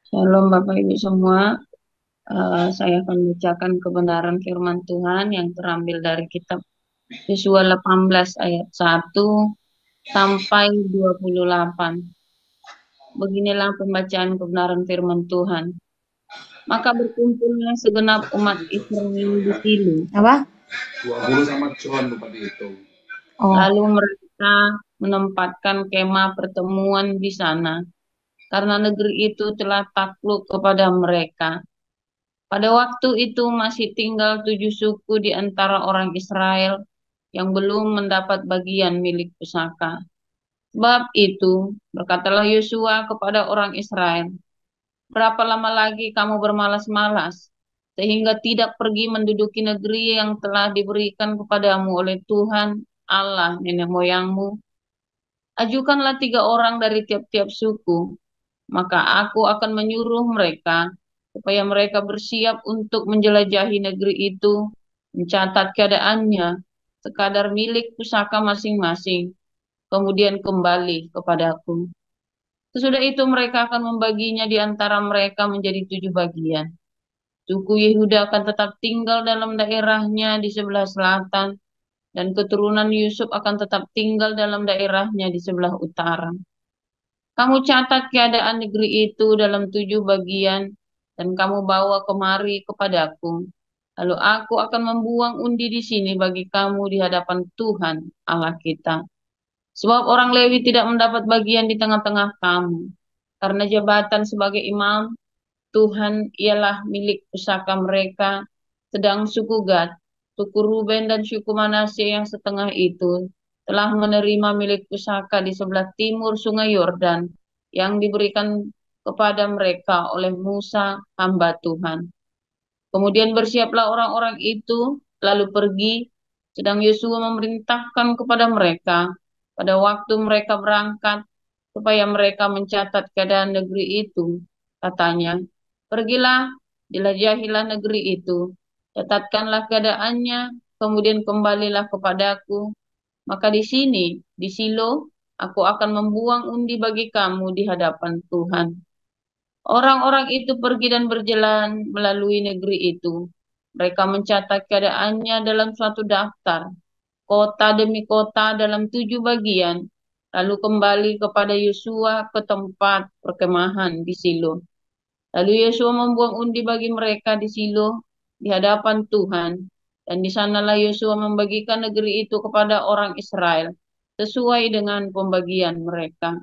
Shalom Bapak Ibu semua. Saya akan bacakan kebenaran firman Tuhan yang terambil dari kitab Yosua 18 ayat 1 sampai 28. Beginilah pembacaan kebenaran firman Tuhan. Maka berkumpulnya segenap umat Israel di Silo. Apa? 20 sama John lupa dihitung. Oh, Lalu mereka menempatkan kemah pertemuan di sana, karena negeri itu telah takluk kepada mereka. Pada waktu itu masih tinggal 7 suku di antara orang Israel yang belum mendapat bagian milik pusaka. Sebab itu, berkatalah Yosua kepada orang Israel, berapa lama lagi kamu bermalas-malas, sehingga tidak pergi menduduki negeri yang telah diberikan kepadamu oleh Tuhan Allah nenek moyangmu? Ajukanlah 3 orang dari tiap-tiap suku, maka aku akan menyuruh mereka supaya mereka bersiap untuk menjelajahi negeri itu, mencatat keadaannya, sekadar milik pusaka masing-masing, kemudian kembali kepadaku. Sesudah itu mereka akan membaginya di antara mereka menjadi 7 bagian. Suku Yehuda akan tetap tinggal dalam daerahnya di sebelah selatan, dan keturunan Yusuf akan tetap tinggal dalam daerahnya di sebelah utara. Kamu catat keadaan negeri itu dalam 7 bagian, dan kamu bawa kemari kepadaku. Lalu aku akan membuang undi di sini bagi kamu di hadapan Tuhan Allah kita. Sebab orang Lewi tidak mendapat bagian di tengah-tengah kamu. Karena jabatan sebagai imam Tuhan ialah milik pusaka mereka. Sedang suku Gad, suku Ruben dan suku Manasye yang setengah itu telah menerima milik pusaka di sebelah timur sungai Yordan yang diberikan kepada mereka oleh Musa hamba Tuhan. Kemudian bersiaplah orang-orang itu lalu pergi, sedang Yosua memerintahkan kepada mereka pada waktu mereka berangkat supaya mereka mencatat keadaan negeri itu. Katanya, pergilah, jelajahilah negeri itu, catatkanlah keadaannya, kemudian kembalilah kepadaku. Maka di sini, di Silo, aku akan membuang undi bagi kamu di hadapan Tuhan. Orang-orang itu pergi dan berjalan melalui negeri itu. Mereka mencatat keadaannya dalam suatu daftar, kota demi kota dalam 7 bagian, lalu kembali kepada Yosua ke tempat perkemahan di Silo. Lalu Yosua membuang undi bagi mereka di Silo di hadapan Tuhan, dan di sanalah Yosua membagikan negeri itu kepada orang Israel sesuai dengan pembagian mereka.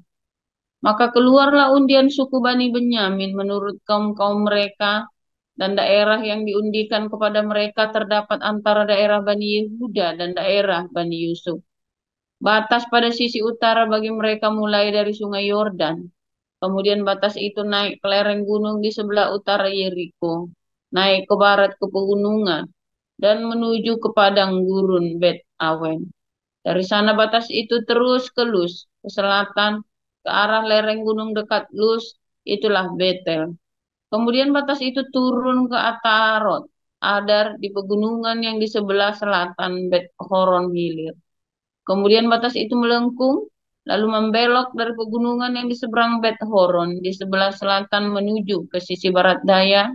Maka keluarlah undian suku Bani Benyamin menurut kaum-kaum mereka, dan daerah yang diundikan kepada mereka terdapat antara daerah Bani Yehuda dan daerah Bani Yusuf. Batas pada sisi utara bagi mereka mulai dari sungai Yordan. Kemudian batas itu naik ke lereng gunung di sebelah utara Yeriko, naik ke barat ke pegunungan, dan menuju ke padang gurun Bet Awen. Dari sana batas itu terus ke Luz, ke selatan, ke arah lereng gunung dekat Luz, itulah Betel. Kemudian batas itu turun ke Atarot, Adar di pegunungan yang di sebelah selatan Bet Horon Hilir. Kemudian batas itu melengkung, lalu membelok dari pegunungan yang di seberang Bet Horon di sebelah selatan menuju ke sisi barat daya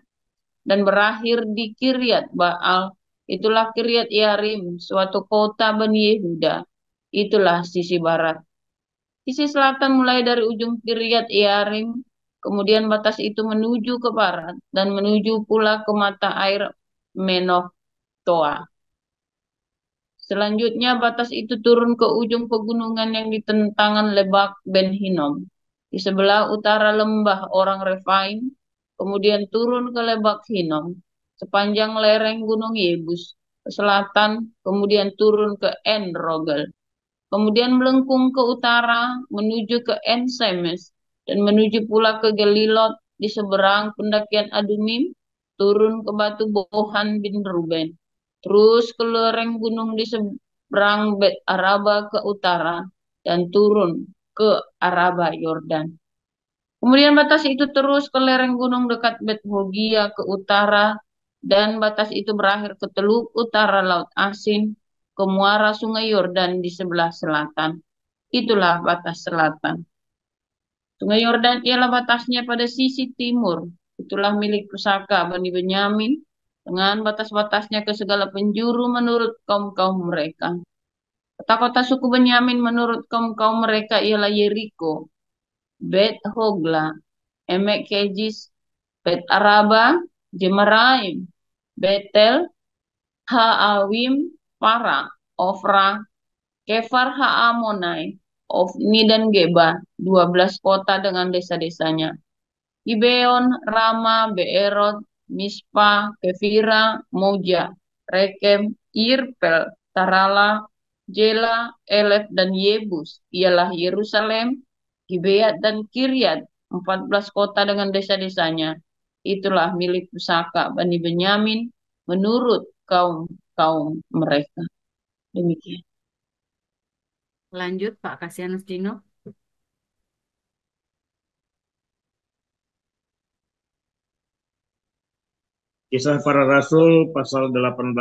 dan berakhir di Kiryat Baal. Itulah Kiryat Yarim, suatu kota Bani Yehuda. Itulah sisi barat. Sisi selatan mulai dari ujung Kiryat Yarim, kemudian batas itu menuju ke barat dan menuju pula ke mata air Menoktoa. Selanjutnya batas itu turun ke ujung pegunungan yang di tentangan Lebak Ben Hinnom, di sebelah utara lembah orang Refaim, kemudian turun ke Lebak Hinnom, sepanjang lereng Gunung Yebus, ke selatan, kemudian turun ke En Rogel, kemudian melengkung ke utara, menuju ke En Semes, dan menuju pula ke Gelilot, di seberang pendakian Adumim, turun ke Batu Bohan bin Ruben, terus ke lereng gunung di seberang Bet Araba ke utara, dan turun ke Araba Yordan. Kemudian batas itu terus ke lereng gunung dekat Bet Hogia ke utara, dan batas itu berakhir ke teluk utara Laut Asin, ke muara Sungai Yordan di sebelah selatan. Itulah batas selatan. Sungai Yordan ialah batasnya pada sisi timur. Itulah milik pusaka Bani Benyamin dengan batas-batasnya ke segala penjuru menurut kaum-kaum mereka. Kota-kota suku Benyamin menurut kaum-kaum mereka ialah Yeriko, Bet Hogla, Emek Kejis, Bet Araba, Jemaraim, Betel, Ha'awim, Para, Ofra, Kefar Ha'amonai, Ofni dan Geba, 12 kota dengan desa-desanya. Gibeon, Rama, Beerot, Mispa, Kefira, Moja, Rekem, Irpel, Tarala, Jela, Elef, dan Yebus. Ialah Yerusalem, Gibeat, dan Kiryat, 14 kota dengan desa-desanya. Itulah milik pusaka Bani Benyamin menurut kaum-kaum mereka. Demikian. Lanjut Pak Kasianus Dino. Kisah Para Rasul pasal 18.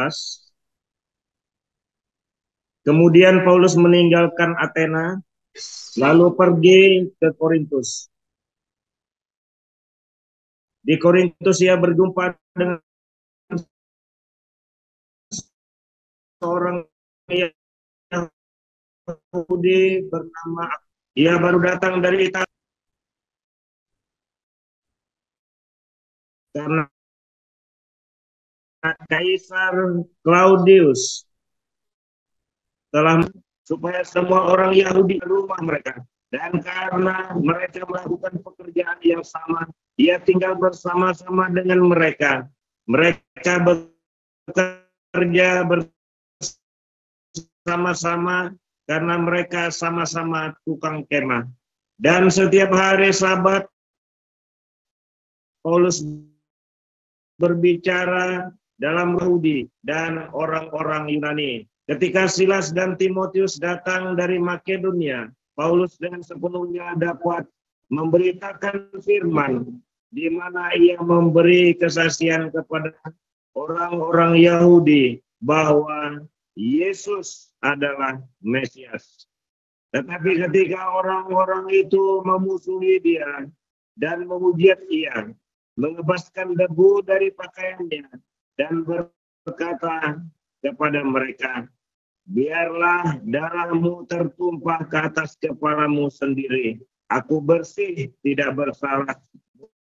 Kemudian Paulus meninggalkan Athena, lalu pergi ke Korintus. Di Korintus ia berjumpa dengan seorang Yahudi bernama, ia baru datang dari Italia karena Kaisar Claudius telah supaya semua orang Yahudi ke rumah mereka, dan karena mereka melakukan pekerjaan yang sama, ia tinggal bersama-sama dengan mereka. Mereka bekerja bersama-sama karena mereka sama-sama tukang kemah. Dan setiap hari Sabat Paulus berbicara dalam Yahudi dan orang-orang Yunani. Ketika Silas dan Timotius datang dari Makedonia, Paulus dengan sepenuhnya dapat memberitakan firman, di mana ia memberi kesaksian kepada orang-orang Yahudi bahwa Yesus adalah Mesias. Tetapi ketika orang-orang itu memusuhi dia dan menghujat ia, mengebaskan debu dari pakaiannya dan berkata kepada mereka, biarlah darahmu tertumpah ke atas kepalamu sendiri. Aku bersih, tidak bersalah.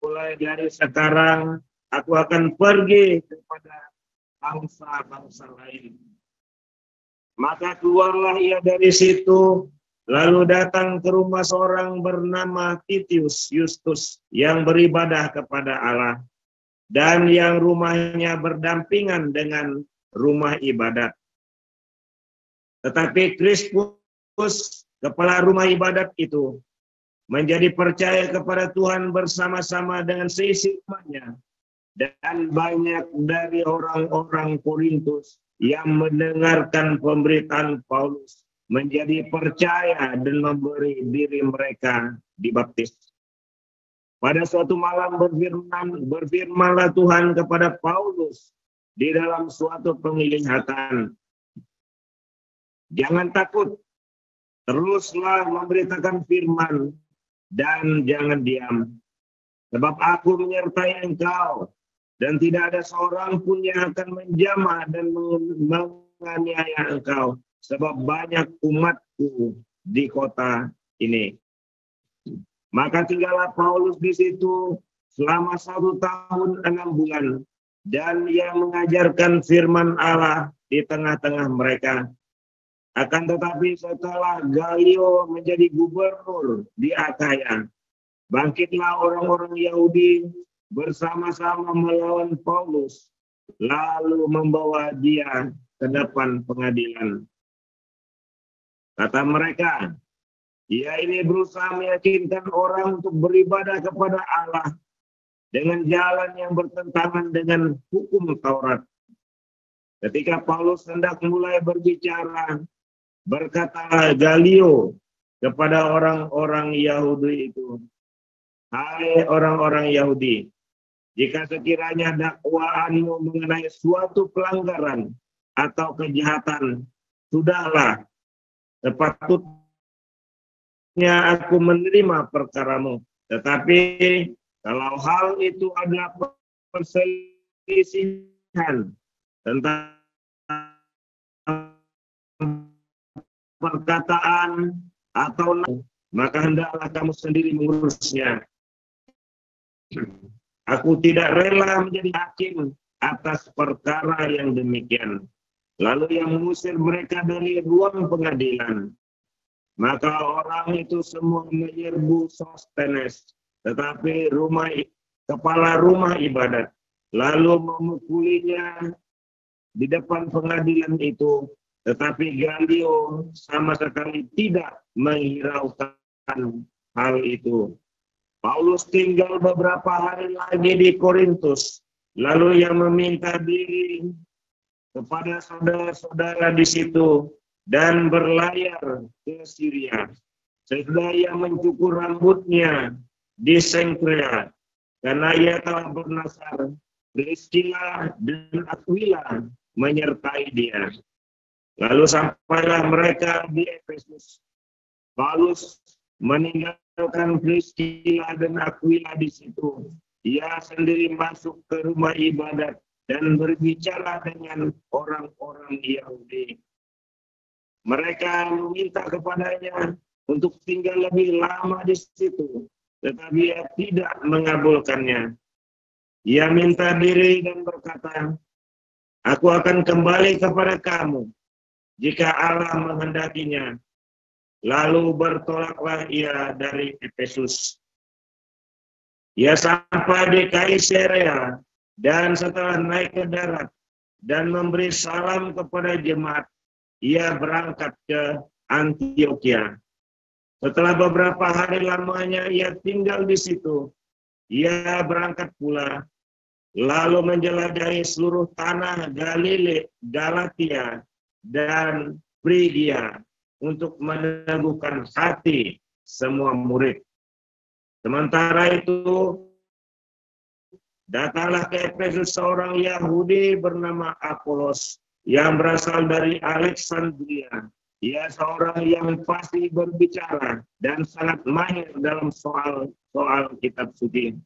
Mulai dari sekarang, aku akan pergi kepada bangsa-bangsa lain. Maka keluarlah ia dari situ, lalu datang ke rumah seorang bernama Titius Justus yang beribadah kepada Allah, dan yang rumahnya berdampingan dengan rumah ibadat. Tetapi Krispus, kepala rumah ibadat itu, menjadi percaya kepada Tuhan bersama-sama dengan seisi rumahnya. Dan banyak dari orang-orang Korintus yang mendengarkan pemberitaan Paulus menjadi percaya dan memberi diri mereka dibaptis. Pada suatu malam berfirmanlah Tuhan kepada Paulus di dalam suatu penglihatan. Jangan takut, teruslah memberitakan firman dan jangan diam. Sebab aku menyertai engkau, dan tidak ada seorang pun yang akan menjamah dan menganiaya engkau, sebab banyak umatku di kota ini. Maka tinggallah Paulus di situ selama 1 tahun 6 bulan, dan ia mengajarkan firman Allah di tengah-tengah mereka. Akan tetapi setelah Galio menjadi gubernur di Akhaya, bangkitlah orang-orang Yahudi bersama-sama melawan Paulus, lalu membawa dia ke depan pengadilan. Kata mereka, ia ini berusaha meyakinkan orang untuk beribadah kepada Allah dengan jalan yang bertentangan dengan hukum Taurat. Ketika Paulus hendak mulai berbicara, berkatalah Galio kepada orang-orang Yahudi itu, hai orang-orang Yahudi, jika sekiranya dakwaanmu mengenai suatu pelanggaran atau kejahatan, sudahlah, sepatutnya aku menerima perkaramu. Tetapi kalau hal itu adalah perselisihan tentang perkataan atau maka hendaklah kamu sendiri mengurusnya. Aku tidak rela menjadi hakim atas perkara yang demikian. Lalu yang mengusir mereka dari ruang pengadilan. Maka orang itu semua menyerbu Sostenes, tetapi kepala rumah ibadat, lalu memukulinya di depan pengadilan itu. Tetapi Galio sama sekali tidak menghiraukan hal itu. Paulus tinggal beberapa hari lagi di Korintus, lalu ia meminta diri kepada saudara-saudara di situ dan berlayar ke Syria. Sesudah ia mencukur rambutnya di Sengkrea, karena ia telah bernasar, Priscilla dan Aquila menyertai dia. Lalu sampailah mereka di Efesus. Paulus meninggalkan Priscilla dan Aquila di situ. Ia sendiri masuk ke rumah ibadat dan berbicara dengan orang-orang Yahudi. Mereka meminta kepadanya untuk tinggal lebih lama di situ, tetapi ia tidak mengabulkannya. Ia minta diri dan berkata, "Aku akan kembali kepada kamu jika Allah menghendakinya." Lalu bertolaklah ia dari Efesus. Ia sampai di Kaisarea dan setelah naik ke darat dan memberi salam kepada jemaat, ia berangkat ke Antioquia. Setelah beberapa hari lamanya ia tinggal di situ, ia berangkat pula, lalu menjelajahi seluruh tanah Galatia dan Frigia untuk meneguhkan hati semua murid. Sementara itu, datanglah ke Efesus seorang Yahudi bernama Apolos yang berasal dari Alexandria. Ia seorang yang fasih berbicara dan sangat mahir dalam soal kitab suci.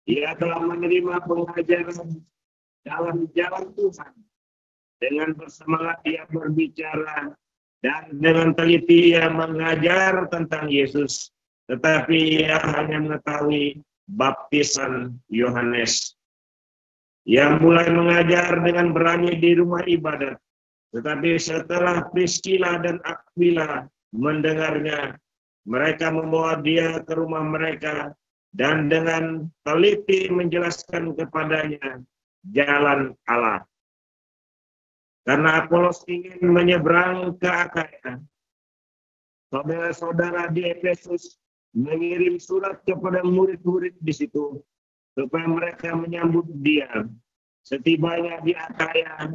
Ia telah menerima pengajaran dalam jalan Tuhan. Dengan bersemangat ia berbicara dan dengan teliti ia mengajar tentang Yesus. Tetapi ia hanya mengetahui baptisan Yohanes. Ia mulai mengajar dengan berani di rumah ibadat. Tetapi setelah Priscilla dan Aquila mendengarnya, mereka membawa dia ke rumah mereka dan dengan teliti menjelaskan kepadanya jalan Allah. Karena Apolos ingin menyeberang ke Akaya, saudara-saudara di Efesus mengirim surat kepada murid-murid di situ supaya mereka menyambut dia. Setibanya di Akaya,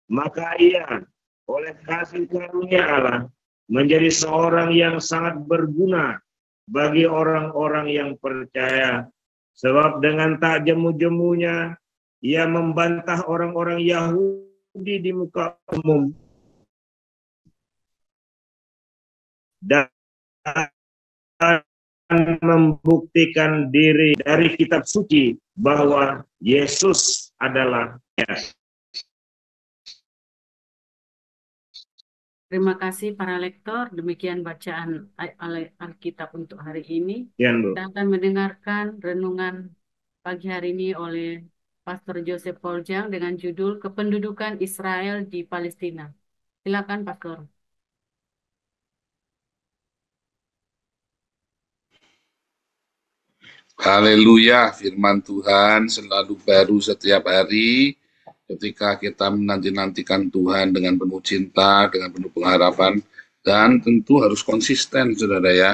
maka ia oleh kasih karunia Allah menjadi seorang yang sangat berguna bagi orang-orang yang percaya. Sebab dengan tak jemu-jemunya ia membantah orang-orang Yahudi di muka umum dan membuktikan diri dari kitab suci bahwa Yesus adalah Yesus. Terima kasih para lektor. Demikian bacaan Alkitab untuk hari ini. Ya, Bu. Kita akan mendengarkan renungan pagi hari ini oleh Pastor Joseph Poljang dengan judul Kependudukan Israel di Palestina. Silakan, Pastor. Haleluya, firman Tuhan selalu baru setiap hari. Ketika kita menanti-nantikan Tuhan dengan penuh cinta, dengan penuh pengharapan, dan tentu harus konsisten, saudara ya.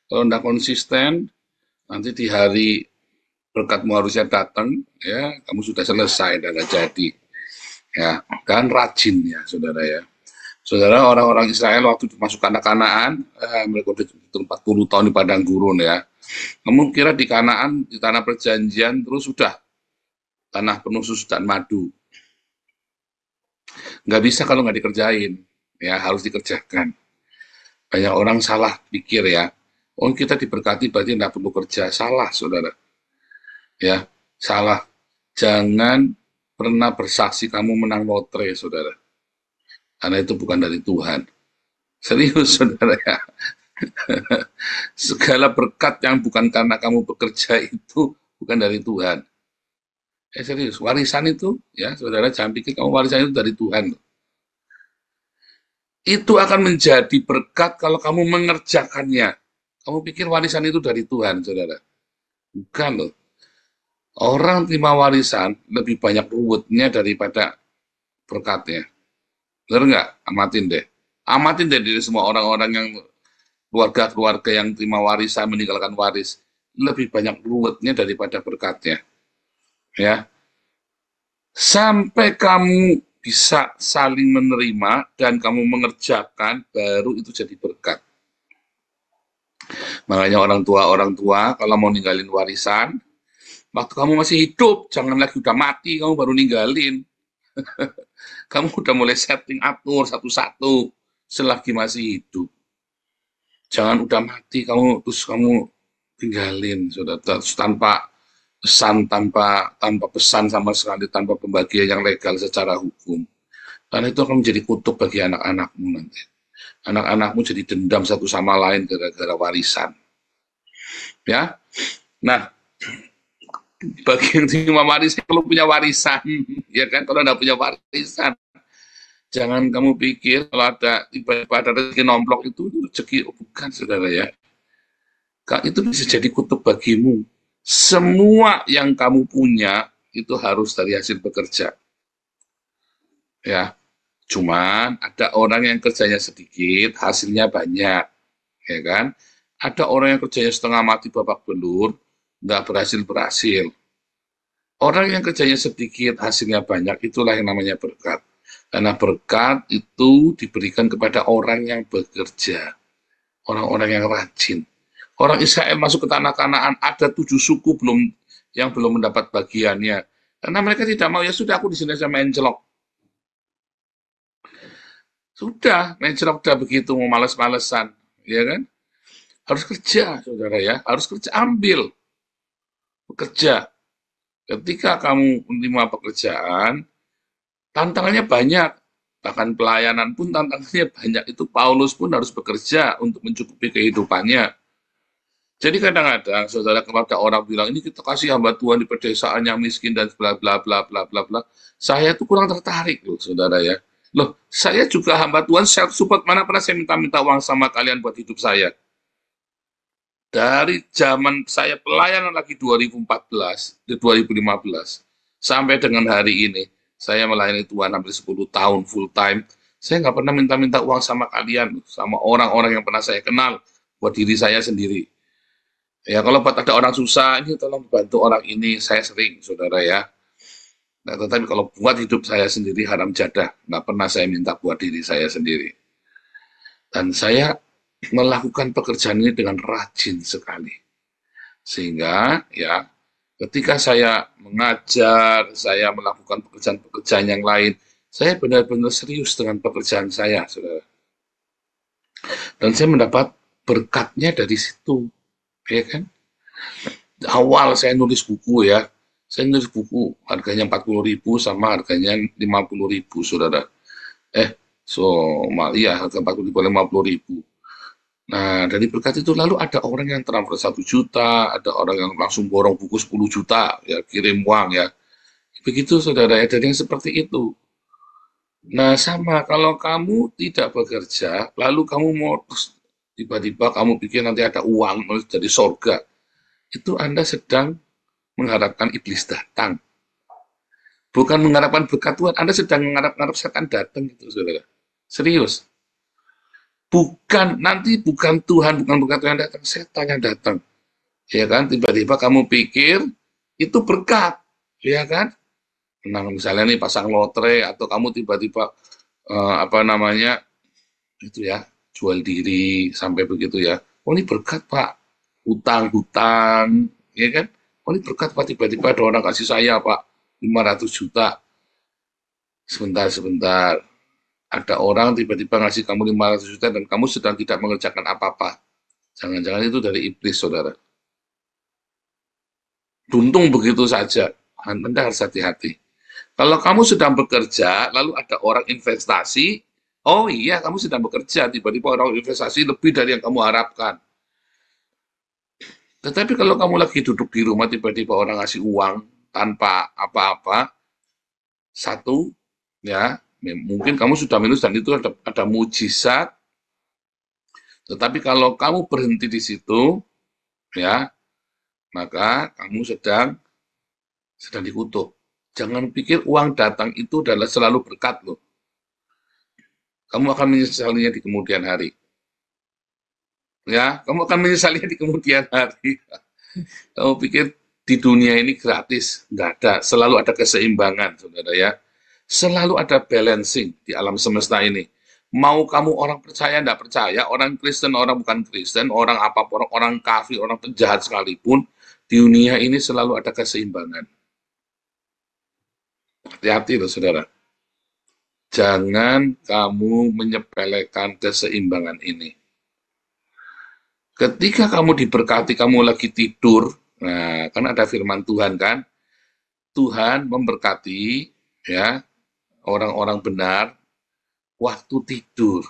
Kalau tidak konsisten, nanti di hari berkatmu harusnya datang, ya, kamu sudah selesai dan jadi, ya, dan rajin ya, saudara ya. Saudara, orang-orang Israel waktu masuk tanah Kanaan, mereka sudah 40 tahun di padang gurun ya. Kamu kira di Kanaan, di tanah perjanjian, terus sudah tanah penuh susu dan madu. Nggak bisa kalau nggak dikerjain, ya harus dikerjakan. Banyak orang salah pikir ya, Oh, kita diberkati berarti tidak perlu kerja. Salah, saudara. Ya, salah. Jangan pernah bersaksi kamu menang lotre, saudara. Karena itu bukan dari Tuhan. Serius, saudara ya. Segala berkat yang bukan karena kamu bekerja itu bukan dari Tuhan. Serius, warisan itu, ya saudara, jangan pikir kamu warisan itu dari Tuhan. Itu akan menjadi berkat kalau kamu mengerjakannya. Kamu pikir warisan itu dari Tuhan, saudara. Bukan loh. Orang terima warisan lebih banyak ruwetnya daripada berkatnya. Benar nggak? Amatin deh. Amatin deh dari semua orang-orang yang keluarga-keluarga yang terima warisan, meninggalkan waris. Lebih banyak ruwetnya daripada berkatnya. Ya, sampai kamu bisa saling menerima dan kamu mengerjakan, baru itu jadi berkat. Makanya orang tua kalau mau ninggalin warisan, waktu kamu masih hidup, jangan lagi udah mati kamu baru ninggalin. Kamu udah mulai setting atur satu-satu selagi masih hidup. Jangan udah mati kamu terus kamu tinggalin, saudara, terus tanpa pesan, tanpa pesan sama sekali, tanpa pembagian yang legal secara hukum. Karena itu akan menjadi kutuk bagi anak-anakmu nanti. Anak-anakmu jadi dendam satu sama lain gara-gara warisan. Ya, nah, bagi yang terima warisan, kalau punya warisan, ya kan, kalau tidak punya warisan, jangan kamu pikir kalau ada tiba-tiba ada rezeki nomplok itu rezeki, bukan, saudara ya. Itu bisa jadi kutuk bagimu. Semua yang kamu punya itu harus dari hasil bekerja. Ya, cuman ada orang yang kerjanya sedikit, hasilnya banyak, ya kan? Ada orang yang kerjanya setengah mati babak belur, nggak berhasil. Orang yang kerjanya sedikit, hasilnya banyak, itulah yang namanya berkat. Karena berkat itu diberikan kepada orang yang bekerja, orang-orang yang rajin. Orang Israel masuk ke tanah Kanaan, ada 7 suku yang belum mendapat bagiannya. Karena mereka tidak mau, ya sudah aku di sini sama mencelok. Sudah, mencelok udah begitu, mau males-malesan. Ya kan? Harus kerja, saudara ya. Harus kerja, ambil. Bekerja. Ketika kamu menerima pekerjaan, tantangannya banyak. Bahkan pelayanan pun tantangannya banyak. Itu Paulus pun harus bekerja untuk mencukupi kehidupannya. Jadi kadang-kadang, saudara, kalau ada orang bilang, ini kita kasih hamba Tuhan di pedesaan yang miskin dan bla bla bla bla bla bla, saya tuh kurang tertarik loh, saudara ya. Loh, saya juga hamba Tuhan, self support, mana pernah saya minta uang sama kalian buat hidup saya. Dari zaman saya pelayanan lagi 2014, 2015, sampai dengan hari ini, saya melayani Tuhan hampir 10 tahun full time. Saya nggak pernah minta uang sama kalian, sama orang-orang yang pernah saya kenal, buat diri saya sendiri. Ya, kalau buat ada orang susah, ini tolong bantu orang ini, saya sering, saudara ya. Nah, tetapi kalau buat hidup saya sendiri, haram jadah. Nggak pernah saya minta buat diri saya sendiri. Dan saya melakukan pekerjaan ini dengan rajin sekali. Sehingga, ya, ketika saya mengajar, saya melakukan pekerjaan-pekerjaan yang lain, saya benar-benar serius dengan pekerjaan saya, saudara. Dan saya mendapat berkatnya dari situ. Ya kan? Awal saya nulis buku ya, saya nulis buku harganya 40.000 sama harganya 50.000, saudara. Iya, harga 40.000, 50.000. Nah, dari berkat itu lalu ada orang yang transfer 1 juta, ada orang yang langsung borong buku 10 juta, ya kirim uang ya. Begitu, saudara, ya, dari yang seperti itu. Nah, sama kalau kamu tidak bekerja, lalu kamu mau tiba-tiba kamu pikir nanti ada uang dari sorga, itu Anda sedang mengharapkan iblis datang. Bukan mengharapkan berkat Tuhan, Anda sedang mengharap setan datang gitu, saudara. Serius. Bukan Tuhan, bukan berkat Tuhan datang, setan yang datang. Ya kan, tiba-tiba kamu pikir itu berkat, ya kan? Nah, misalnya nih pasang lotre atau kamu tiba-tiba itu ya, jual diri sampai begitu ya. Oh, ini berkat, Pak. Hutang, ya kan? Oh, ini berkat, Pak. Tiba-tiba ada orang kasih saya, Pak, 500 juta. Sebentar. Ada orang tiba-tiba ngasih kamu 500 juta dan kamu sedang tidak mengerjakan apa-apa. Jangan-jangan itu dari iblis, saudara. Tuntung begitu saja. Anda harus hati-hati. Kalau kamu sedang bekerja, lalu ada orang investasi, oh iya kamu sedang bekerja, tiba-tiba orang investasi lebih dari yang kamu harapkan. Tetapi kalau kamu lagi duduk di rumah, tiba-tiba orang ngasih uang tanpa apa-apa, satu, ya, mungkin kamu sudah minus dan itu ada mujizat. Tetapi kalau kamu berhenti di situ, ya, maka kamu sedang dikutuk. Jangan pikir uang datang itu adalah selalu berkat loh. Kamu akan menyesalinya di kemudian hari. Ya, kamu akan menyesalinya di kemudian hari. Kamu pikir di dunia ini gratis? Nggak ada. Selalu ada keseimbangan, saudara ya. Selalu ada balancing di alam semesta ini. Mau kamu orang percaya, nggak percaya, orang Kristen, orang bukan Kristen, orang apapun, orang kafir, orang penjahat sekalipun, di dunia ini selalu ada keseimbangan. Hati-hati loh, saudara. Jangan kamu menyepelekan keseimbangan ini. Ketika kamu diberkati, kamu lagi tidur, nah, kan ada firman Tuhan kan, Tuhan memberkati ya orang-orang benar waktu tidur.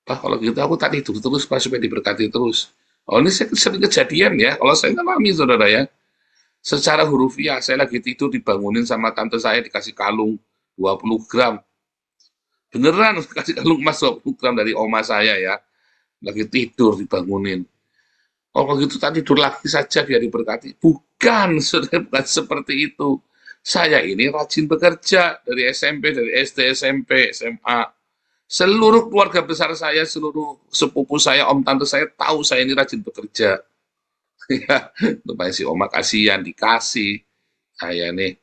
Pak, kalau gitu aku tak tidur terus, Pak, supaya diberkati terus. Oh, ini sering kejadian ya, kalau saya ngalami, saudara ya. Secara hurufiah, saya lagi tidur dibangunin sama tante saya, dikasih kalung 20 gram. Beneran, kasih kalung emas 20 gram dari oma saya ya. Lagi tidur dibangunin. Oh, kalau gitu tak tidur lagi saja biar diberkati. Bukan, saudara, bukan seperti itu. Saya ini rajin bekerja dari SMP, dari SD, SMP, SMA. Seluruh keluarga besar saya, seluruh sepupu saya, om tante saya tahu saya ini rajin bekerja. Ya, supaya si oma kasihan, dikasih. Saya nih,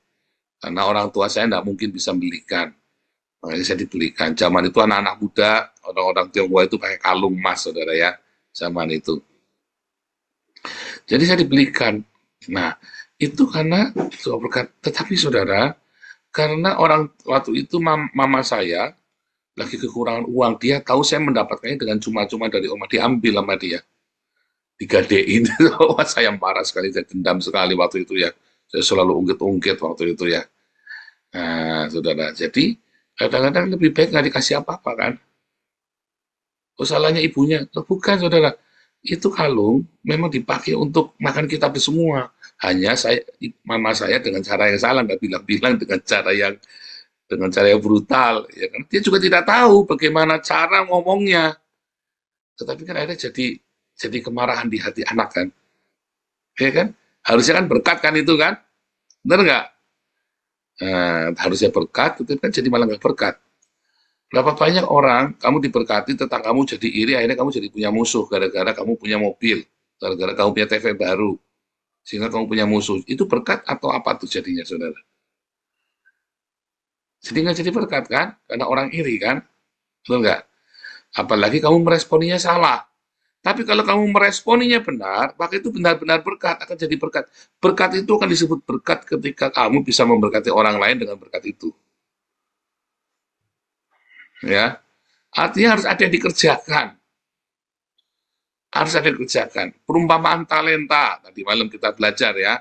karena orang tua saya tidak mungkin bisa belikan. Makanya saya dibelikan. Zaman itu anak-anak muda, orang-orang Tionghoa itu pakai kalung emas, saudara ya. Zaman itu. Jadi saya dibelikan. Nah, itu karena berkat. Tetapi saudara, karena orang waktu itu mama saya lagi kekurangan uang, dia tahu saya mendapatkannya dengan cuma-cuma dari oma, diambil sama dia, digadein. Wah, saya marah sekali, saya dendam sekali waktu itu ya. Saya selalu ungkit-ungkit waktu itu ya. Nah, saudara, jadi kadang-kadang lebih baik nggak dikasih apa-apa kan. Oh, salahnya ibunya. Oh, bukan, saudara. Itu kalung memang dipakai untuk makan kita semua. Hanya mama saya dengan cara yang salah, nggak bilang-bilang dengan cara yang brutal. Ya kan? Dia juga tidak tahu bagaimana cara ngomongnya. Tetapi kan akhirnya jadi kemarahan di hati anak kan. Ya kan? Harusnya kan berkat kan itu kan. Benar nggak? Harusnya berkat, itu kan jadi malah nggak berkat. Berapa banyak orang kamu diberkati, tentang kamu jadi iri, akhirnya kamu jadi punya musuh gara-gara kamu punya mobil, gara-gara kamu punya TV baru, sehingga kamu punya musuh. Itu berkat atau apa tuh jadinya, saudara? Jadi nggak jadi berkat kan? Karena orang iri kan? Betul nggak? Apalagi kamu meresponinya salah. Tapi kalau kamu meresponinya benar, maka itu benar-benar berkat, akan jadi berkat. Berkat itu akan disebut berkat ketika kamu bisa memberkati orang lain dengan berkat itu. Ya, artinya harus ada yang dikerjakan. Harus ada yang dikerjakan. Perumpamaan talenta, tadi malam kita belajar ya.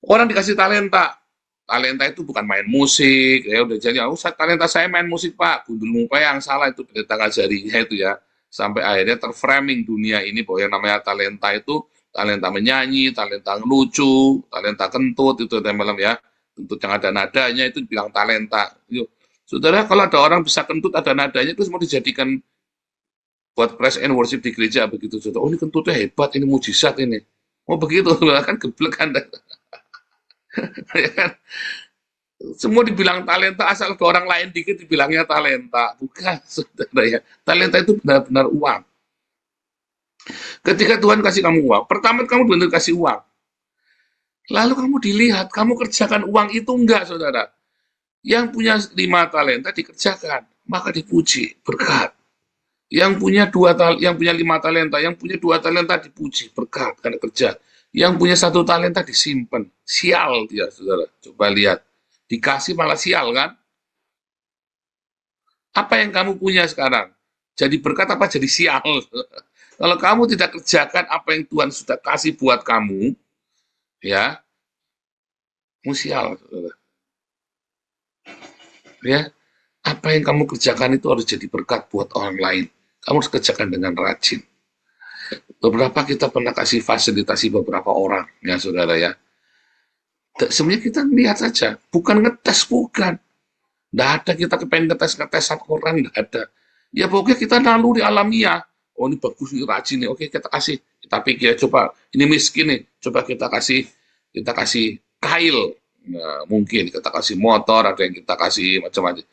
Orang dikasih talenta. Talenta itu bukan main musik, ya udah jadi, talenta saya main musik Pak, gundul muka yang salah itu pendeta ngajarinya itu ya. Sampai akhirnya terframing dunia ini bahwa yang namanya talenta itu talenta menyanyi, talenta ngelucu, talenta kentut itu malam ya. Kentut yang ada nadanya itu bilang talenta. Yuk. Saudara, kalau ada orang bisa kentut ada nadanya itu semua dijadikan buat praise and worship di gereja begitu. Saudara. Oh, ini kentutnya hebat, ini mujizat ini. Oh begitu, kan geblek kan. Ya kan? Semua dibilang talenta, asal ke orang lain dikit dibilangnya talenta. Bukan, saudara ya. Talenta itu benar-benar uang. Ketika Tuhan kasih kamu uang, pertama kamu benar kasih uang. Lalu kamu dilihat, kamu kerjakan uang itu enggak, saudara. Yang punya 5 talenta dikerjakan, maka dipuji, berkat. Yang punya 5 talenta, yang punya 2 talenta dipuji, berkat karena kerja. Yang punya 1 talenta disimpan, sial dia, saudara. Coba lihat, dikasih malah sial kan? Apa yang kamu punya sekarang? Jadi berkat apa jadi sial? Kalau kamu tidak kerjakan apa yang Tuhan sudah kasih buat kamu, ya, musial, saudara. Ya, apa yang kamu kerjakan itu harus jadi berkat buat orang lain. Kamu harus kerjakan dengan rajin. Beberapa kita pernah kasih fasilitasi beberapa orang, ya saudara ya. Sebenarnya kita lihat saja, bukan ngetes, bukan. Nggak ada kita kepengen ngetes-ngetesan orang, nggak ada. Ya pokoknya kita naluri alamiah. Oh ini bagus, ini rajin nih, oke kita kasih. Kita pikir, coba, ini miskin nih, coba kita kasih kail. Nah, mungkin kita kasih motor, ada yang kita kasih macam-macam.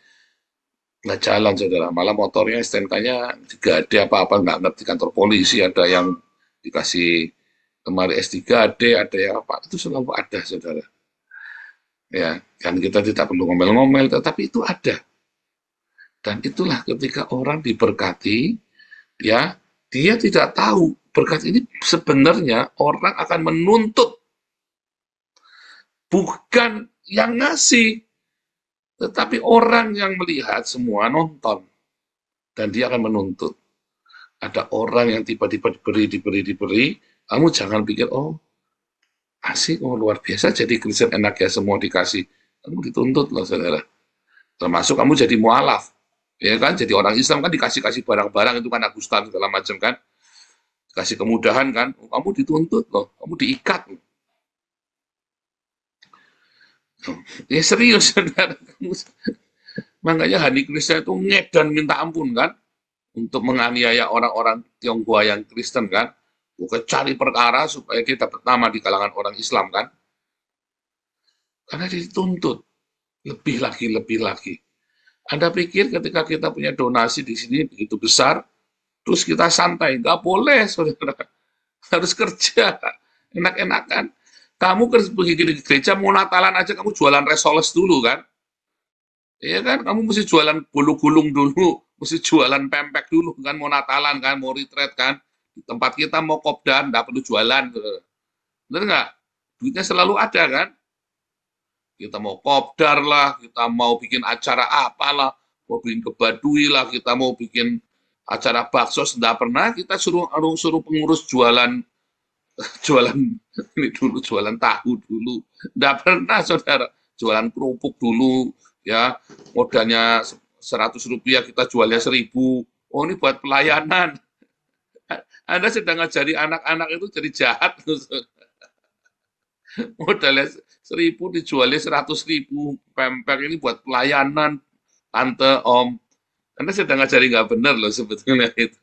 Nggak jalan, saudara. Malah motornya, STNK-nya juga ada apa-apa, nggak ngerti kantor polisi, ada yang dikasih kemarin S3D, ada yang apa. Itu selalu ada, saudara. Ya, kan kita tidak perlu ngomel-ngomel, tetapi itu ada. Dan itulah ketika orang diberkati, ya, dia tidak tahu berkat ini sebenarnya orang akan menuntut, bukan yang ngasih, tetapi orang yang melihat semua nonton, dan dia akan menuntut. Ada orang yang tiba-tiba diberi, kamu jangan pikir, oh, asik, oh luar biasa, jadi Kristen enak ya, semua dikasih. Kamu dituntut loh, saudara. Termasuk kamu jadi mualaf, ya kan? Jadi orang Islam kan dikasih-kasih barang-barang itu kan Agustan segala macam kan, kasih kemudahan kan, kamu dituntut loh, kamu diikat loh. Ya serius, saudara. Makanya Hani Kristen itu ngedan minta ampun kan, untuk menganiaya orang-orang Tionghoa yang Kristen kan, bukan cari perkara supaya kita dapat nama di kalangan orang Islam kan, karena dituntut lebih lagi. Anda pikir ketika kita punya donasi di sini begitu besar, terus kita santai? Nggak boleh, saudara. Harus kerja, enak-enakan. Kamu pergi ke gereja, mau Natalan aja kamu jualan resoles dulu kan? Iya kan? Kamu mesti jualan bulu-gulung dulu, mesti jualan pempek dulu kan, mau Natalan kan, mau retreat kan. Di tempat kita mau kopdar, nggak perlu jualan. Bener nggak? Duitnya selalu ada kan? Kita mau kopdar lah, kita mau bikin acara apalah, mau bikin kebadui lah, kita mau bikin acara bakso, tidak pernah kita suruh pengurus jualan ini dulu, jualan tahu dulu, tidak pernah, saudara. Jualan kerupuk dulu, ya, modalnya 100 rupiah, kita jualnya 1000. Oh ini buat pelayanan. Anda sedang ngajari anak-anak itu jadi jahat. Modalnya 1000 dijualnya 100.000. Pempek ini buat pelayanan, tante, om. Anda sedang ngajari nggak benar loh sebetulnya itu.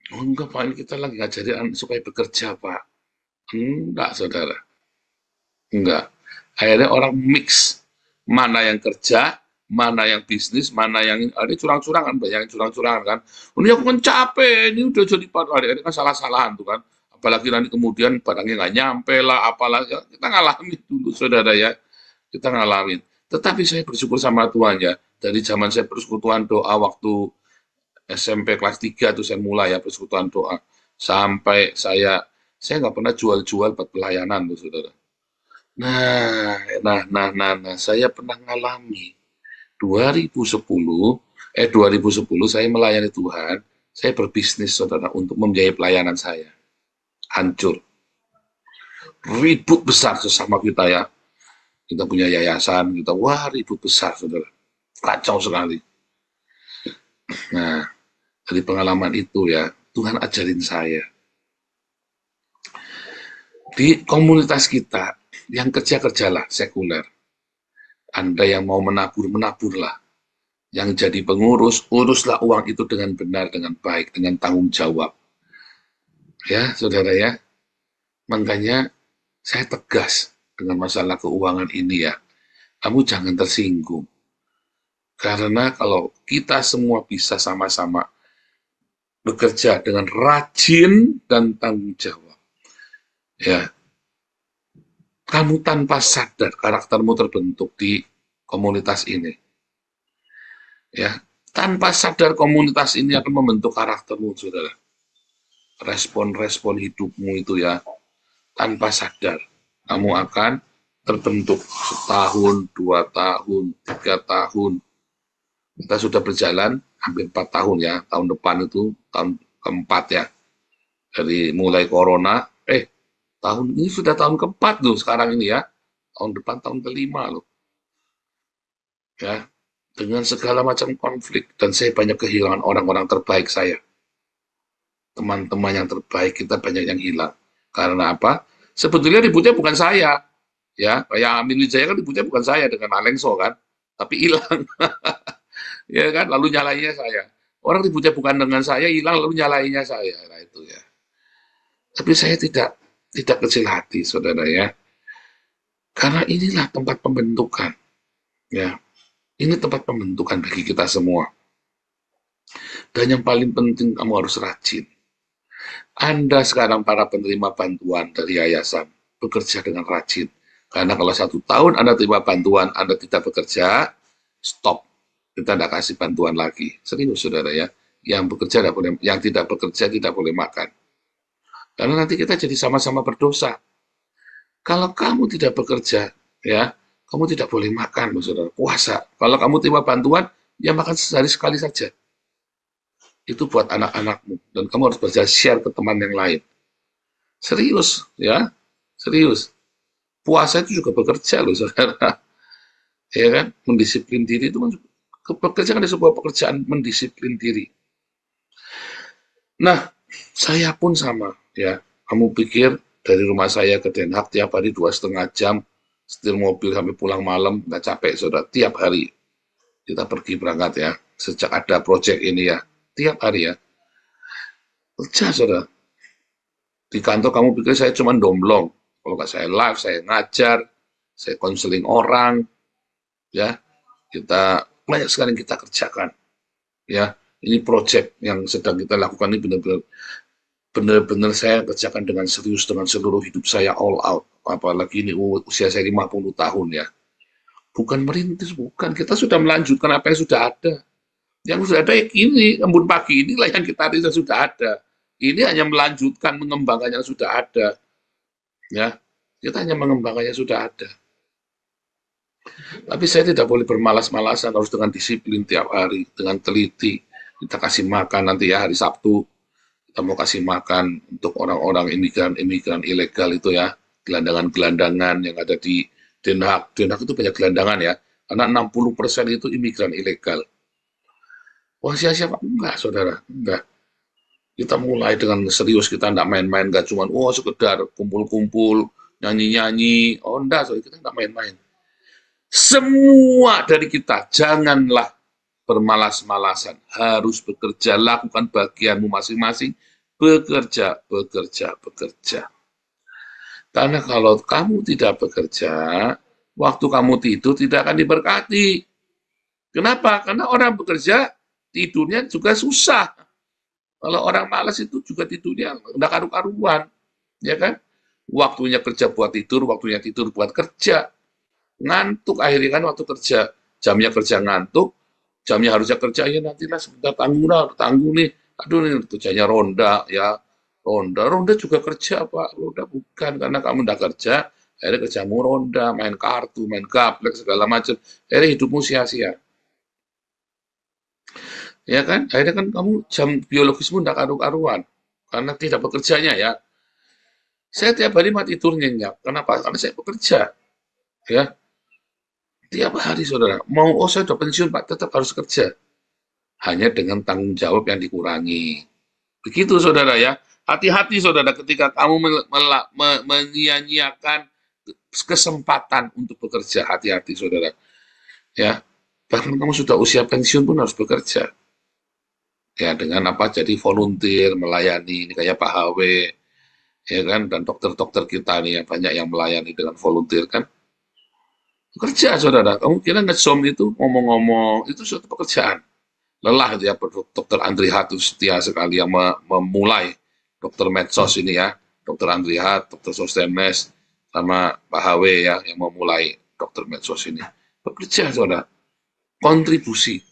Oh, enggak, Pak, ini kita lagi ngajarin supaya bekerja, Pak. Enggak, saudara. Enggak. Akhirnya orang mix. Mana yang kerja, mana yang bisnis, mana yang ada curang-curangan, banyak yang curang-curangan kan. Ini aku kan capek, ini udah jadi hari-hari kan salah-salahan tuh kan. Apalagi nanti kemudian barangnya nggak nyampe lah, apalah, ya, kita ngalamin dulu, saudara ya. Kita ngalamin. Tetapi saya bersyukur sama Tuhan ya. Dari zaman saya persekutuan doa waktu SMP kelas 3 tuh saya mulai ya persekutuan doa. Sampai saya nggak pernah jual-jual buat pelayanan tuh, saudara. Nah, saya pernah ngalami 2010 saya melayani Tuhan, saya berbisnis, saudara, untuk membiayai pelayanan saya. Hancur. Ribut besar sesama kita ya. Kita punya yayasan, kita wah ribut besar, saudara. Kacau sekali. Nah, dari pengalaman itu ya, Tuhan ajarin saya. Di komunitas kita, yang kerja-kerjalah sekuler. Anda yang mau menabur, menaburlah. Yang jadi pengurus, uruslah uang itu dengan benar, dengan baik, dengan tanggung jawab. Ya, saudara ya. Makanya saya tegas dengan masalah keuangan ini ya. Kamu jangan tersinggung. Karena kalau kita semua bisa sama-sama bekerja dengan rajin dan tanggung jawab, ya, kamu tanpa sadar karaktermu terbentuk di komunitas ini. Ya, tanpa sadar komunitas ini akan membentuk karaktermu, saudara. Respon-respon hidupmu itu ya, tanpa sadar kamu akan terbentuk setahun, 2 tahun, 3 tahun. Kita sudah berjalan hampir 4 tahun ya. Tahun depan itu tahun keempat ya. Dari mulai corona, tahun ini sudah tahun keempat loh sekarang ini ya. Tahun depan tahun kelima loh. Ya, dengan segala macam konflik. Dan saya banyak kehilangan orang-orang terbaik saya. Teman-teman yang terbaik kita banyak yang hilang. Karena apa? Sebetulnya ributnya bukan saya. Ya, kayak Amin Wijaya kan ributnya bukan saya dengan Alengso kan. Tapi hilang. Ya kan, lalu nyalainnya saya. Orang ributnya bukan dengan saya, hilang lalu nyalainnya saya. Nah itu ya. Tapi saya tidak kecil hati, saudara ya. Karena inilah tempat pembentukan. Ya, ini tempat pembentukan bagi kita semua. Dan yang paling penting kamu harus rajin. Anda sekarang para penerima bantuan dari yayasan, bekerja dengan rajin. Karena kalau 1 tahun Anda terima bantuan, Anda tidak bekerja, stop. Kita tidak kasih bantuan lagi. Serius, saudara ya. Yang bekerja tidak boleh, yang tidak bekerja tidak boleh makan. Karena nanti kita jadi sama-sama berdosa. Kalau kamu tidak bekerja, ya, kamu tidak boleh makan, loh, saudara. Puasa. Kalau kamu terima bantuan, ya makan sehari sekali saja. Itu buat anak-anakmu. Dan kamu harus bisa share ke teman yang lain. Serius, ya. Serius. Puasa itu juga bekerja, loh, saudara. Ya kan? Mendisiplin diri itu kan pekerjaan ada sebuah pekerjaan mendisiplin diri. Nah, saya pun sama, ya. Kamu pikir dari rumah saya ke Den Haag tiap hari 2,5 jam, setir mobil sampai pulang malam, nggak capek, saudara. Tiap hari kita pergi berangkat ya. Sejak ada proyek ini ya, tiap hari ya. Kerja, saudara. Di kantor kamu pikir saya cuma domblong. Kalau nggak saya live, saya ngajar, saya konseling orang, ya. Kita banyak sekali yang kita kerjakan, ya. Ini proyek yang sedang kita lakukan ini benar-benar saya kerjakan dengan serius, dengan seluruh hidup saya all out. Apalagi ini usia saya 50 tahun ya. Bukan merintis, bukan. Kita sudah melanjutkan apa yang sudah ada. Yang sudah ada ini, embun pagi inilah yang kita sudah ada. Ini hanya melanjutkan, mengembangkan yang sudah ada. Ya, kita hanya mengembangkan yang sudah ada. Tapi saya tidak boleh bermalas-malasan, harus dengan disiplin tiap hari, dengan teliti. Kita kasih makan nanti ya hari Sabtu, kita mau kasih makan untuk orang-orang imigran ilegal itu ya, gelandangan-gelandangan yang ada di Den Haag. Den Haag itu banyak gelandangan ya, karena 60% itu imigran ilegal. Wah, siapa? Enggak, saudara, enggak. Kita mulai dengan serius, kita enggak main-main, enggak cuma sekedar kumpul-kumpul, nyanyi-nyanyi. Oh, enggak, saudara, kita enggak main-main. Semua dari kita, janganlah bermalas-malasan, harus bekerja, lakukan bagianmu masing-masing, bekerja. Karena kalau kamu tidak bekerja, waktu kamu tidur tidak akan diberkati. Kenapa? Karena orang bekerja, tidurnya juga susah. Kalau orang malas itu juga tidurnya nggak karu-karuan, ya kan? Waktunya kerja buat tidur, waktunya tidur buat kerja. Ngantuk akhirnya kan waktu kerja, jamnya kerja ngantuk, jamnya harusnya kerja ya nantilah sebentar tanggung nih, aduh nih kerjanya ronda ya, ronda juga kerja Pak, ronda bukan, karena kamu udah kerja, akhirnya kerjamu ronda, main kartu, main gaplek segala macam, akhirnya hidupmu sia-sia, ya kan, akhirnya kan kamu jam biologismu udah karu-karuan, karena tidak bekerjanya ya. Saya tiap hari mati tidur nyenyak, kenapa? Karena saya bekerja, ya. Tiap hari, saudara. Saya sudah pensiun, Pak, tetap harus kerja. Hanya dengan tanggung jawab yang dikurangi. Begitu, saudara ya. Hati-hati, saudara, ketika kamu menyia-nyiakan kesempatan untuk bekerja. Hati-hati, saudara. Ya, bahkan kamu sudah usia pensiun pun harus bekerja. Ya, dengan apa? Jadi volunteer, melayani. Ini kayak Pak HW, ya kan? Dan dokter-dokter kita nih, banyak yang melayani dengan volunteer, kan? Kerja, saudara. Kamu kira nge-zoom itu ngomong-ngomong, itu suatu pekerjaan. Lelah ya, Dr. Andri Hat setia sekali yang memulai dokter medsos ini ya. Dr. Andri Hat, Dr. Sostenes, sama Pak HW ya, yang memulai dokter medsos ini. Bekerja, saudara. Kontribusi.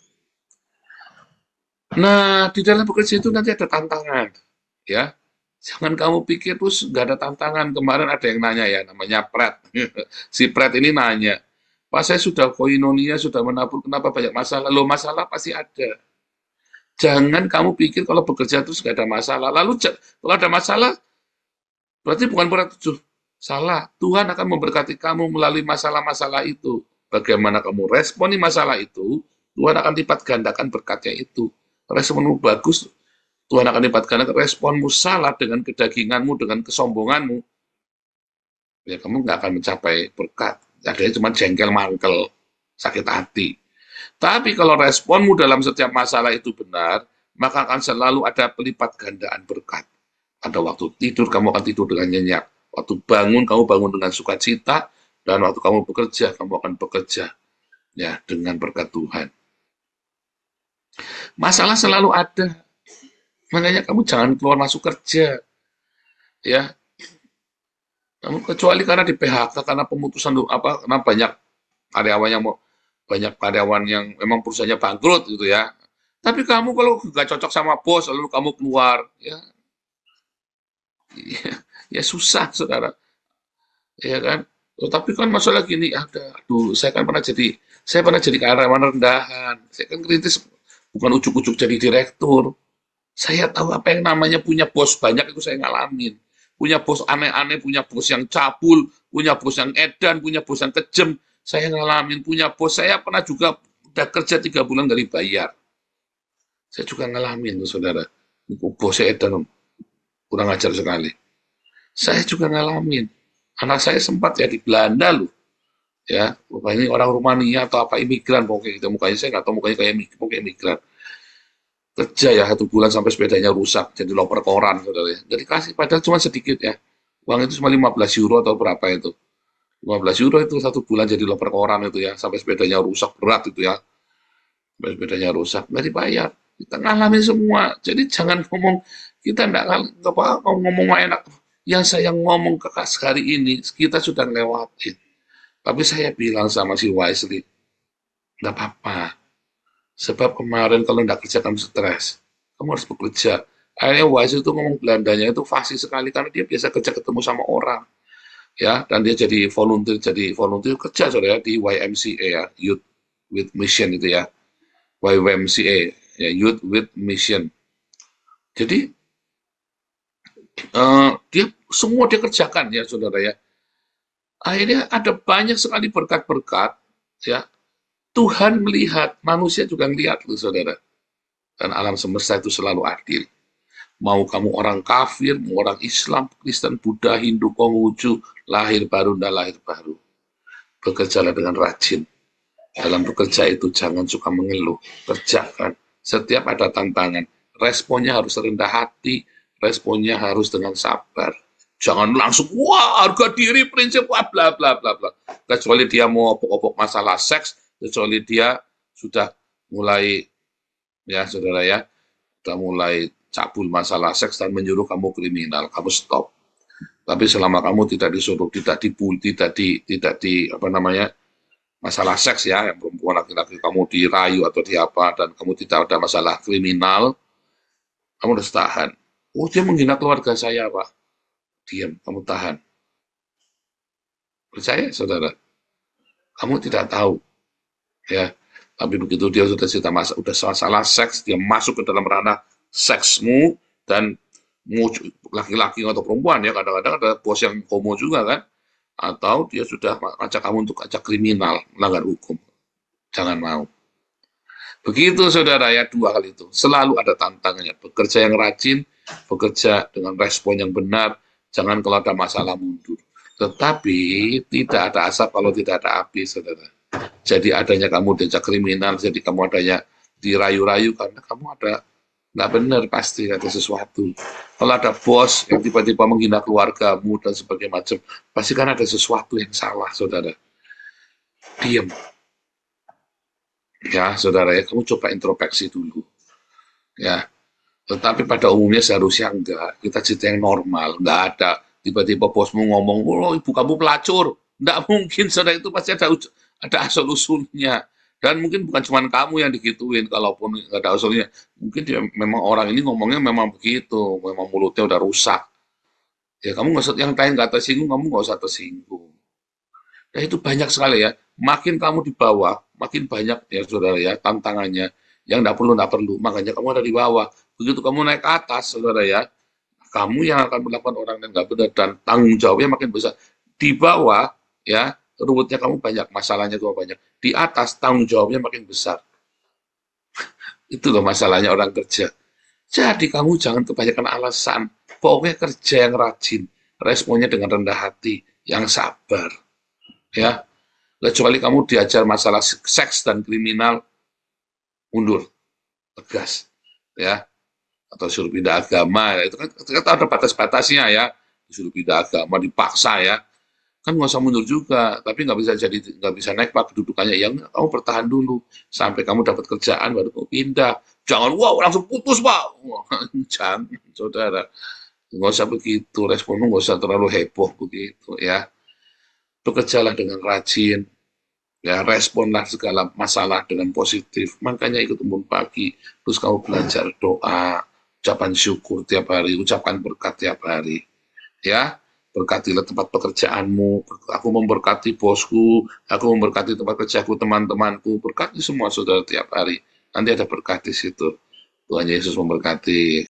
Nah, di dalam bekerja itu nanti ada tantangan. Ya, Jangan kamu pikir terus nggak ada tantangan. Kemarin ada yang nanya ya, namanya Pret. Si Pret ini nanya, Pak saya sudah koinonia, sudah menabur, kenapa banyak masalah? Loh masalah pasti ada. Jangan kamu pikir kalau bekerja terus nggak ada masalah. Lalu kalau ada masalah, berarti bukan berarti salah. Tuhan akan memberkati kamu melalui masalah-masalah itu. Bagaimana kamu responi masalah itu, Tuhan akan lipat gandakan berkatnya itu. Responmu bagus, Tuhan akan lipat gandakan. Responmu salah dengan kedaginganmu, dengan kesombonganmu, ya kamu nggak akan mencapai berkat. Adanya cuma jengkel mangkel, sakit hati. Tapi kalau responmu dalam setiap masalah itu benar, maka akan selalu ada pelipat gandaan berkat. Pada waktu tidur, kamu akan tidur dengan nyenyak. Waktu bangun, kamu bangun dengan sukacita. Dan waktu kamu bekerja, kamu akan bekerja ya dengan berkat Tuhan. Masalah selalu ada. Makanya kamu jangan keluar masuk kerja. Ya. Kamu kecuali karena di PHK, karena pemutusan karena banyak karyawan yang memang perusahaannya bangkrut gitu ya. Tapi kamu kalau nggak cocok sama bos, lalu kamu keluar, ya susah, saudara. Ya kan? Tapi kan masalah gini, saya pernah jadi karyawan rendahan. Saya kan kritis, bukan ujuk-ujuk jadi direktur. Saya tahu apa yang namanya punya bos banyak, itu saya ngalamin. Punya bos aneh-aneh, punya bos yang cabul, punya bos yang edan, punya bos yang kejam. Saya ngalamin. Punya bos, saya pernah juga udah kerja 3 bulan nggak dibayar. Saya juga ngalamin, saudara. Bosnya edan, kurang ajar sekali. Saya juga ngalamin. Anak saya sempat ya di Belanda loh. Ya, ini orang Rumania atau apa imigran pokoknya gitu. Mukanya saya nggak tahu, mukanya kayak imigran. Kerja ya 1 bulan sampai sepedanya rusak, jadi loper koran, saudara. Jadi kasih, padahal cuma sedikit ya. Uang itu cuma 15 euro atau berapa itu. 15 euro itu 1 bulan jadi loper koran itu ya, sampai sepedanya rusak berat itu ya. Sampai sepedanya rusak, nggak dibayar. Kita ngalamin semua. Jadi jangan ngomong, kita nggak ngomong enak. Yang saya ngomong ke hari ini, kita sudah ngelewatin. Tapi saya bilang sama si Wesley, nggak apa-apa. Sebab kemarin kalau nggak kerja kamu stres, kamu harus bekerja. Akhirnya Wesley itu ngomong Belandanya itu fasih sekali, karena dia biasa kerja ketemu sama orang. Ya, dan dia jadi volunteer kerja saudara di YMCA ya, Youth with Mission itu ya. YMCA ya, Youth with Mission. Jadi dia kerjakan ya saudara ya. Akhirnya ada banyak sekali berkat-berkat ya. Tuhan melihat, manusia juga melihat loh saudara. Dan alam semesta itu selalu adil. Mau kamu orang kafir, mau orang Islam, Kristen, Buddha, Hindu, Konghucu, lahir baru dan lahir baru. Bekerjalah dengan rajin. Dalam bekerja itu jangan suka mengeluh. Kerjakan. Setiap ada tantangan, responnya harus rendah hati, responnya harus dengan sabar. Jangan langsung, wah harga diri, prinsip, wah bla bla bla bla. Kecuali dia mau opok-opok masalah seks, kecuali dia sudah mulai, ya saudara ya, sudah mulai cabul masalah seks dan menyuruh kamu kriminal, kamu stop. Tapi selama kamu tidak disuruh, tidak masalah seks ya, yang perempuan laki-laki kamu dirayu atau di apa, dan kamu tidak ada masalah kriminal, kamu harus tahan. Oh dia menghina keluarga saya Pak, diam, kamu tahan. Percaya saudara, kamu tidak tahu ya. Tapi begitu dia sudah masalah seks, dia masuk ke dalam ranah seksmu, dan laki-laki atau perempuan ya, kadang-kadang ada bos yang homo juga kan, atau dia sudah ajak kamu untuk ajak kriminal, melanggar hukum. Jangan mau. Begitu saudara ya, 2 hal itu selalu ada tantangannya. Bekerja yang rajin, bekerja dengan respon yang benar, jangan kalau ada masalah mundur. Tetapi tidak ada asap kalau tidak ada api saudara. Jadi adanya kamu diajak kriminal, jadi kamu adanya dirayu-rayu karena kamu ada nggak benar, pasti ada sesuatu. Kalau ada bos yang tiba-tiba menghina keluargamu dan sebagainya macam, pasti kan ada sesuatu yang salah saudara. Diam. Ya saudara ya, kamu coba introspeksi dulu. Ya. Tetapi pada umumnya seharusnya enggak. Kita cerita yang normal, enggak ada tiba-tiba bosmu ngomong, oh ibu kamu pelacur. Enggak mungkin saudara, itu pasti ada asal-usulnya. Dan mungkin bukan cuma kamu yang digituin, kalaupun nggak ada usulnya. Mungkin dia memang orang ini ngomongnya memang begitu, memang mulutnya udah rusak. Ya kamu nggak usah, yang lain nggak tersinggung, kamu nggak usah tersinggung. Nah itu banyak sekali ya. Makin kamu di bawah, makin banyak ya saudara ya tantangannya. Yang nggak perlu. Makanya kamu ada di bawah. Begitu kamu naik ke atas, saudara ya, kamu yang akan melakukan orang yang nggak benar dan tanggung jawabnya makin besar. Di bawah, ya, ruwetnya kamu banyak, masalahnya kamu banyak. Di atas, tanggung jawabnya makin besar. Itu loh masalahnya orang kerja. Jadi kamu jangan kebanyakan alasan. Pokoknya kerja yang rajin, responnya dengan rendah hati, yang sabar. Ya, kecuali kamu diajar masalah seks dan kriminal, mundur, tegas. Ya, atau suruh pindah agama, ya, itu kan ada batas-batasnya ya. Disuruh pindah agama, dipaksa ya. Kan nggak usah mundur juga, tapi nggak bisa naik pak kedudukannya. Ya enggak, kamu bertahan dulu sampai kamu dapat kerjaan baru kamu pindah. Jangan wow langsung putus pak. Wah, jangan saudara, nggak usah begitu, responmu nggak usah terlalu heboh begitu ya. Bekerjalah dengan rajin, ya responlah segala masalah dengan positif. Makanya ikut embun pagi, terus kamu belajar doa, ucapan syukur tiap hari, ucapkan berkat tiap hari, ya. Berkatilah tempat pekerjaanmu, aku memberkati bosku, aku memberkati tempat kerjaku, teman-temanku, berkati semua saudara tiap hari. Nanti ada berkat di situ. Tuhan Yesus memberkati.